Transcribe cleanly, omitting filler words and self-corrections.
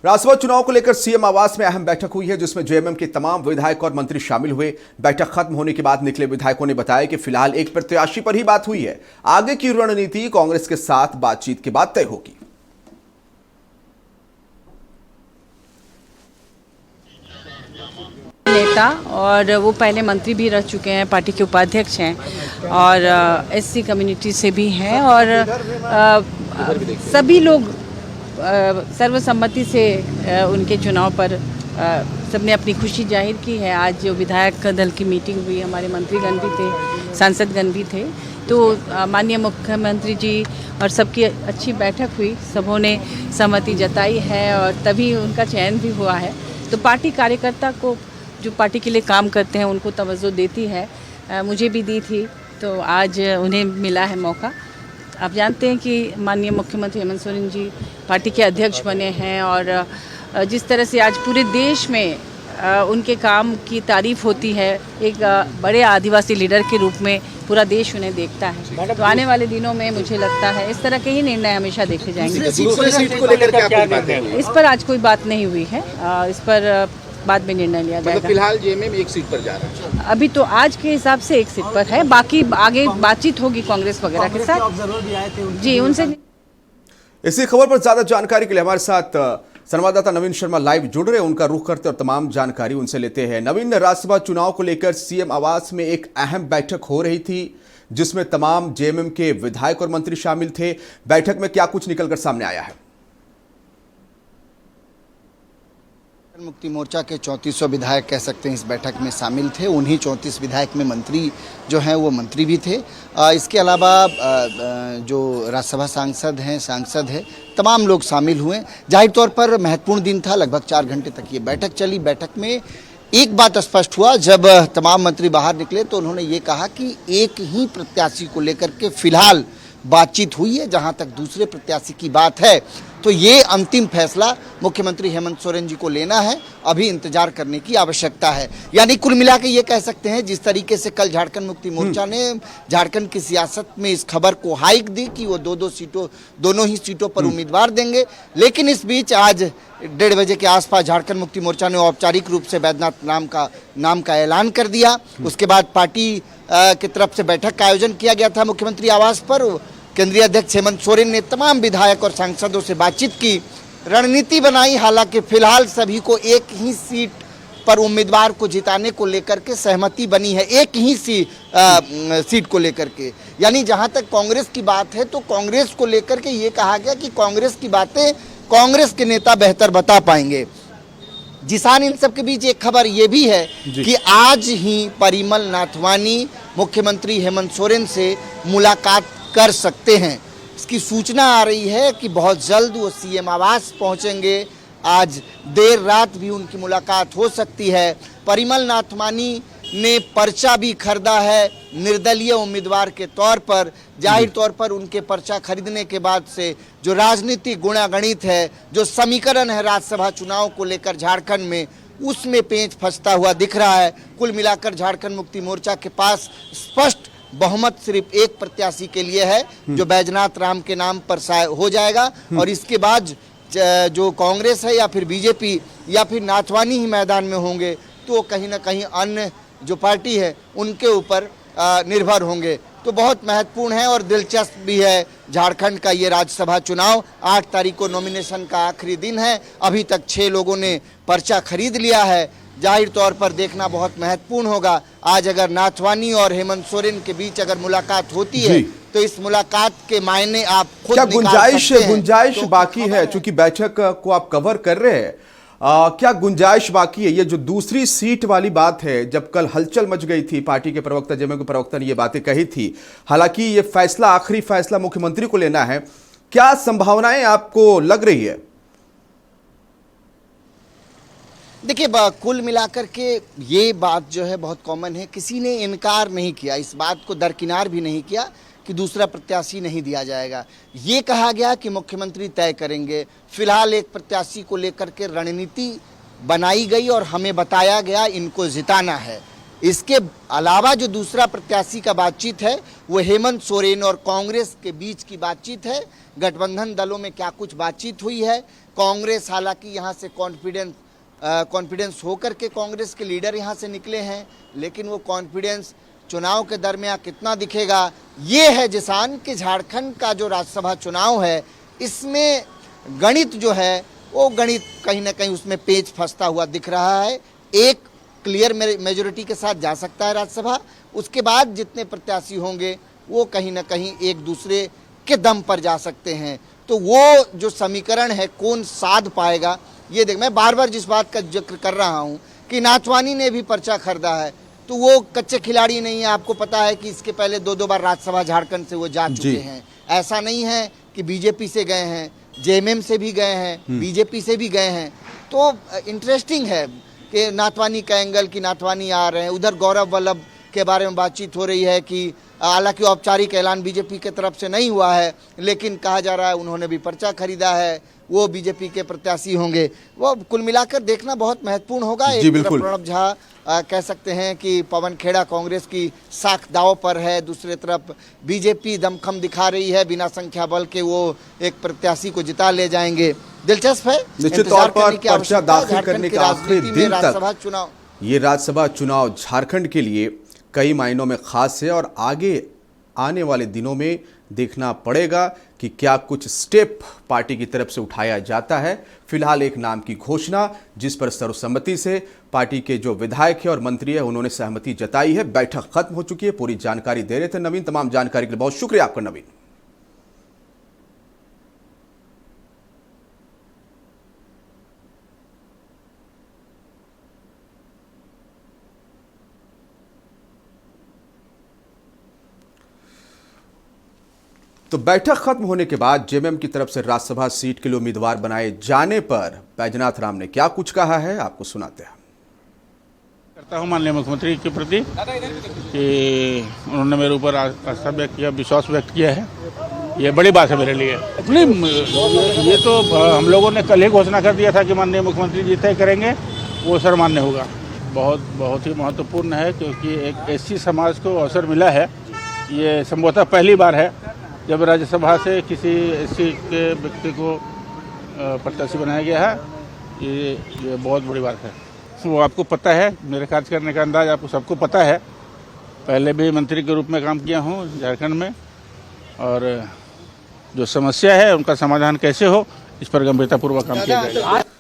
राज्यसभा चुनाव को लेकर सीएम आवास में अहम बैठक हुई है, जिसमें जेएमएम के तमाम विधायक और मंत्री शामिल हुए। बैठक खत्म होने के बाद निकले विधायकों ने बताया कि फिलहाल एक प्रत्याशी पर ही बात हुई है। आगे की रणनीति कांग्रेस के साथ बातचीत के बाद तय होगी। नेता और वो पहले मंत्री भी रह चुके हैं, पार्टी के उपाध्यक्ष हैं और एससी कम्युनिटी से भी हैं और सभी लोग सर्वसम्मति से उनके चुनाव पर सबने अपनी खुशी जाहिर की है। आज जो विधायक दल की मीटिंग हुई, हमारे मंत्रीगण भी थे, सांसदगण भी थे, तो माननीय मुख्यमंत्री जी और सबकी अच्छी बैठक हुई। सबों ने सहमति जताई है और तभी उनका चयन भी हुआ है। तो पार्टी कार्यकर्ता को जो पार्टी के लिए काम करते हैं उनको तवज्जो देती है, मुझे भी दी थी, तो आज उन्हें मिला है मौका। आप जानते हैं कि माननीय मुख्यमंत्री हेमंत सोरेन जी पार्टी के अध्यक्ष बने हैं और जिस तरह से आज पूरे देश में उनके काम की तारीफ होती है, एक बड़े आदिवासी लीडर के रूप में पूरा देश उन्हें देखता है। तो आने वाले दिनों में मुझे लगता है इस तरह के ही निर्णय हमेशा देखे जाएंगे। इस पर आज कोई बात नहीं हुई है, इस पर बाद में निर्णय लिया जाएगा। फिलहाल जेएमएम एक सीट पर जा रहा है। अभी तो आज के हिसाब से एक सीट पर है, बाकी आगे बातचीत होगी कांग्रेस वगैरह के साथ। जी, उनसे। इसी खबर पर ज्यादा जानकारी के लिए हमारे साथ संवाददाता नवीन शर्मा लाइव जुड़ रहे हैं। उनका रुख करते और तमाम जानकारी उनसे लेते हैं। नवीन, राज्यसभा चुनाव को लेकर सीएम आवास में एक अहम बैठक हो रही थी, जिसमें तमाम जेएमएम के विधायक और मंत्री शामिल थे। बैठक में क्या कुछ निकलकर सामने आया है? मुक्ति मोर्चा के 3400 विधायक कह सकते हैं इस बैठक में शामिल थे। उन्हीं 34 विधायक में मंत्री जो हैं वो मंत्री भी थे। इसके अलावा जो राज्यसभा सांसद हैं तमाम लोग शामिल हुए। जाहिर तौर पर महत्वपूर्ण दिन था, लगभग 4 घंटे तक ये बैठक चली। बैठक में एक बात स्पष्ट हुआ, जब तमाम मंत्री बाहर निकले तो उन्होंने ये कहा कि एक ही प्रत्याशी को लेकर के फिलहाल बातचीत हुई है। जहां तक दूसरे प्रत्याशी की बात है तो ये अंतिम फैसला मुख्यमंत्री हेमंत सोरेन जी को लेना है, अभी इंतजार करने की आवश्यकता है। यानी कुल मिला के ये कह सकते हैं, जिस तरीके से कल झारखंड मुक्ति मोर्चा ने झारखंड की सियासत में इस खबर को हाइक दी कि वो दोनों ही सीटों पर उम्मीदवार देंगे, लेकिन इस बीच आज 1:30 बजे के आसपास झारखंड मुक्ति मोर्चा ने औपचारिक रूप से बैद्यनाथ नाम का ऐलान कर दिया। उसके बाद पार्टी की तरफ से बैठक का आयोजन किया गया था मुख्यमंत्री आवास पर। केंद्रीय अध्यक्ष हेमंत सोरेन ने तमाम विधायक और सांसदों से बातचीत की, रणनीति बनाई। हालांकि फिलहाल सभी को एक ही सीट पर उम्मीदवार को जिताने को लेकर के सहमति बनी है, एक ही सीट को लेकर के। यानी जहां तक कांग्रेस की बात है तो कांग्रेस को लेकर के ये कहा गया कि कांग्रेस की बातें कांग्रेस के नेता बेहतर बता पाएंगे। जिसान इन सब के बीच एक खबर ये भी है कि आज ही परिमल नाथवानी मुख्यमंत्री हेमंत सोरेन से मुलाकात कर सकते हैं। इसकी सूचना आ रही है कि बहुत जल्द वो सीएम आवास पहुंचेंगे। आज देर रात भी उनकी मुलाकात हो सकती है। परिमल नाथवानी ने पर्चा भी खरीदा है निर्दलीय उम्मीदवार के तौर पर। जाहिर तौर पर उनके पर्चा खरीदने के बाद से जो राजनीतिक गुणागणित है, जो समीकरण है राज्यसभा चुनाव को लेकर झारखंड में, उसमें पेंच फंसता हुआ दिख रहा है। कुल मिलाकर झारखंड मुक्ति मोर्चा के पास स्पष्ट बहुमत सिर्फ एक प्रत्याशी के लिए है, जो बैजनाथ राम के नाम पर हो जाएगा। और इसके बाद जो कांग्रेस है या फिर बीजेपी या फिर नाथवानी ही मैदान में होंगे, तो कहीं ना कहीं अन्य जो पार्टी है उनके ऊपर निर्भर होंगे। तो बहुत महत्वपूर्ण है और दिलचस्प भी है झारखंड का ये राज्यसभा चुनाव। 8 तारीख को नॉमिनेशन का आखिरी दिन है। अभी तक 6 लोगों ने पर्चा खरीद लिया है। जाहिर तौर पर देखना बहुत महत्वपूर्ण होगा। आज अगर नाथवानी और हेमंत सोरेन के बीच अगर मुलाकात होती है तो इस मुलाकात के मायने आप खुद क्या गुंजाइश तो बाकी है? चूंकि बैठक को आप कवर कर रहे हैं, क्या गुंजाइश बाकी है? ये जो दूसरी सीट वाली बात है, जब कल हलचल मच गई थी, पार्टी के प्रवक्ता जेएमएम के प्रवक्ता ने ये बातें कही थी। हालांकि ये फैसला, आखिरी फैसला मुख्यमंत्री को लेना है। क्या संभावनाएं आपको लग रही है? देखिए, कुल मिलाकर के ये बात जो है बहुत कॉमन है। किसी ने इनकार नहीं किया, इस बात को दरकिनार भी नहीं किया कि दूसरा प्रत्याशी नहीं दिया जाएगा। ये कहा गया कि मुख्यमंत्री तय करेंगे। फिलहाल एक प्रत्याशी को लेकर के रणनीति बनाई गई और हमें बताया गया इनको जिताना है। इसके अलावा जो दूसरा प्रत्याशी का बातचीत है वो हेमंत सोरेन और कांग्रेस के बीच की बातचीत है। गठबंधन दलों में क्या कुछ बातचीत हुई है। कांग्रेस हालांकि यहाँ से कॉन्फिडेंस होकर के कांग्रेस के लीडर यहाँ से निकले हैं, लेकिन वो कॉन्फिडेंस चुनाव के दरमियान कितना दिखेगा ये है जिसान कि झारखंड का जो राज्यसभा चुनाव है इसमें गणित जो है वो गणित कहीं ना कहीं उसमें पेच फंसता हुआ दिख रहा है। एक क्लियर मेजोरिटी के साथ जा सकता है राज्यसभा, उसके बाद जितने प्रत्याशी होंगे वो कहीं ना कहीं एक दूसरे के दम पर जा सकते हैं। तो वो जो समीकरण है कौन साध पाएगा ये देख। मैं बार बार जिस बात का जिक्र कर रहा हूँ कि नाथवानी ने भी पर्चा खरीदा है, तो वो कच्चे खिलाड़ी नहीं है। आपको पता है कि इसके पहले 2 बार राज्यसभा झारखंड से वो जा चुके हैं। ऐसा नहीं है कि बीजेपी से गए हैं, जेएमएम से भी गए हैं, बीजेपी से भी गए हैं। तो इंटरेस्टिंग है कि नाथवानी का एंगल कि नाथवानी आ रहे हैं। उधर गौरव वल्लभ के बारे में बातचीत हो रही है कि हालांकि औपचारिक ऐलान बीजेपी के तरफ से नहीं हुआ है, लेकिन कहा जा रहा है उन्होंने भी पर्चा खरीदा है, वो बीजेपी के प्रत्याशी होंगे। वो कुल मिलाकर देखना बहुत महत्वपूर्ण होगा। एक तरफ प्रणब झा कह सकते हैं कि पवन खेड़ा कांग्रेस की साख दाव पर है, दूसरी तरफ बीजेपी दमखम दिखा रही है, बिना संख्या बल के वो एक प्रत्याशी को जिता ले जाएंगे। दिलचस्प है। निश्चित तौर पर पर्चा दाखिल करने का आखिरी दिन तक ये राज्यसभा चुनाव झारखंड के लिए कई मायनों में खास है और आगे आने वाले दिनों में देखना पड़ेगा कि क्या कुछ स्टेप पार्टी की तरफ से उठाया जाता है। फिलहाल एक नाम की घोषणा जिस पर सर्वसम्मति से पार्टी के जो विधायक है और मंत्री है उन्होंने सहमति जताई है। बैठक खत्म हो चुकी है। पूरी जानकारी दे रहे थे नवीन। तमाम जानकारी के लिए बहुत शुक्रिया आपका नवीन। तो बैठक खत्म होने के बाद जेएमएम की तरफ से राज्यसभा सीट के लिए उम्मीदवार बनाए जाने पर बैजनाथ राम ने क्या कुछ कहा है आपको सुनाते हैं। करता हूं माननीय मुख्यमंत्री के प्रति कि उन्होंने मेरे ऊपर आस्था व्यक्त किया, विश्वास व्यक्त किया है। ये बड़ी बात है मेरे लिए। नहीं, ये तो हम लोगों ने कल ही घोषणा कर दिया था कि माननीय मुख्यमंत्री जी तय करेंगे, वो सर्वमान्य होगा। बहुत ही महत्वपूर्ण है क्योंकि एक एससी समाज को अवसर मिला है। ये संभवतः पहली बार है जब राज्यसभा से किसी एससी के व्यक्ति को प्रत्याशी बनाया गया है। ये बहुत बड़ी बात है। वो आपको पता है, मेरे कार्य करने का अंदाज आपको सबको पता है। पहले भी मंत्री के रूप में काम किया हूँ झारखंड में, और जो समस्या है उनका समाधान कैसे हो इस पर गंभीरतापूर्वक काम किया जाएगा।